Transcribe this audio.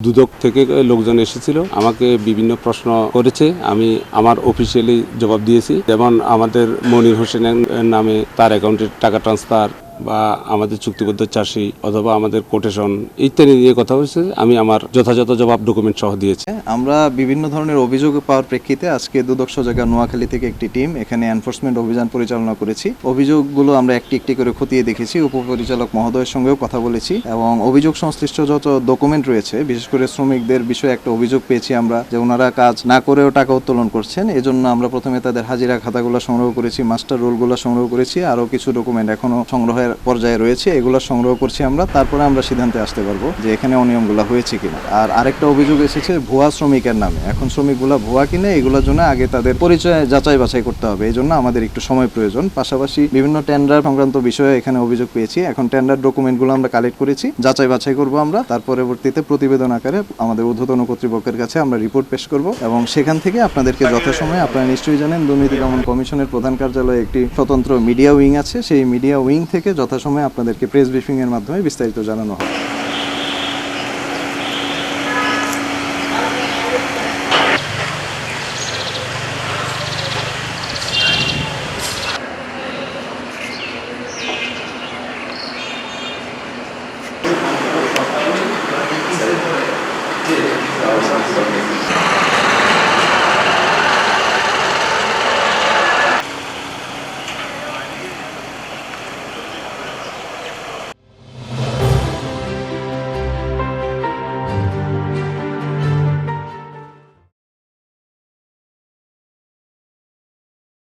দুদক থেকে লোকজন এসেছিল, আমাকে বিভিন্ন প্রশ্ন করেছে, আমি আমার অফিসিয়ালি জবাব দিয়েছি। যেমন আমাদের মনির হোসেনের নামে তার অ্যাকাউন্টে টাকা ট্রান্সফার বা আমাদের চুক্তিবদ্ধ চাষি অথবা আমাদের কোটেশন ইত্যাদি নিয়ে কথা হয়েছে। আমি আমার যথাযথ জবাব ডকুমেন্ট সহ দিয়েছি। আমরা বিভিন্ন ধরনের অভিযোগ পাওয়ার প্রেক্ষিতে আজকে দুদক সজাগা নোয়াখালী থেকে একটি টিম এখানে এনফোর্সমেন্ট অভিযান পরিচালনা করেছি। অভিযোগগুলো আমরা একটি একটি করে খতিয়ে দেখেছি, উপপরিচালক মহোদয়ের সঙ্গেও কথা বলেছি এবং অভিযোগ সংশ্লিষ্ট যত ডকুমেন্ট রয়েছে, বিশেষ করে শ্রমিকদের বিষয়ে একটা অভিযোগ পেয়েছি আমরা যে ওনারা কাজ না করেও টাকা উত্তোলন করছেন। এজন্য আমরা প্রথমে তাদের হাজিরা খাতাগুলো সংগ্রহ করেছি, মাস্টার রোলগুলো সংগ্রহ করেছি, আরও কিছু ডকুমেন্ট এখনো সংগ্রহের পর্যায়ে রয়েছে, এগুলো সংগ্রহ করছি আমরা। তারপরে আমরা সিদ্ধান্তে আসতে পারবো যে এখানে অনিয়মগুলো হয়েছে কিনা। আর আরেকটা অভিযোগ এসেছে ভুয়া শ্রমিকের নামে। এখন শ্রমিকগুলো ভুয়া কিনা এগুলোর জন্য আগে তাদের পরিচয় যাচাই বাছাই করতে হবে, এই জন্য আমাদের একটু সময় প্রয়োজন। পাশাপাশি বিভিন্ন টেন্ডার সংক্রান্ত বিষয়ে এখানে অভিযোগ পেয়েছি। এখন টেন্ডার ডকুমেন্টগুলো আমরা কালেক্ট করেছি, যাচাই বাছাই করবো আমরা। তার পরবর্তীতে প্রতিবেদন আকারে আমাদের ঊর্ধ্বতন কর্তৃপক্ষের কাছে আমরা রিপোর্ট পেশ করব এবং সেখান থেকে আপনাদেরকে যথাসময়ে, আপনারা নিশ্চয়ই জানেন দুর্নীতি দমন কমিশনের প্রধান কার্যালয়ে একটি স্বতন্ত্র মিডিয়া উইং আছে, সেই মিডিয়া উইং থেকে যথাসময়ে আপনাদেরকে প্রেস ব্রিফিং এর মাধ্যমে বিস্তারিত জানানো হবে।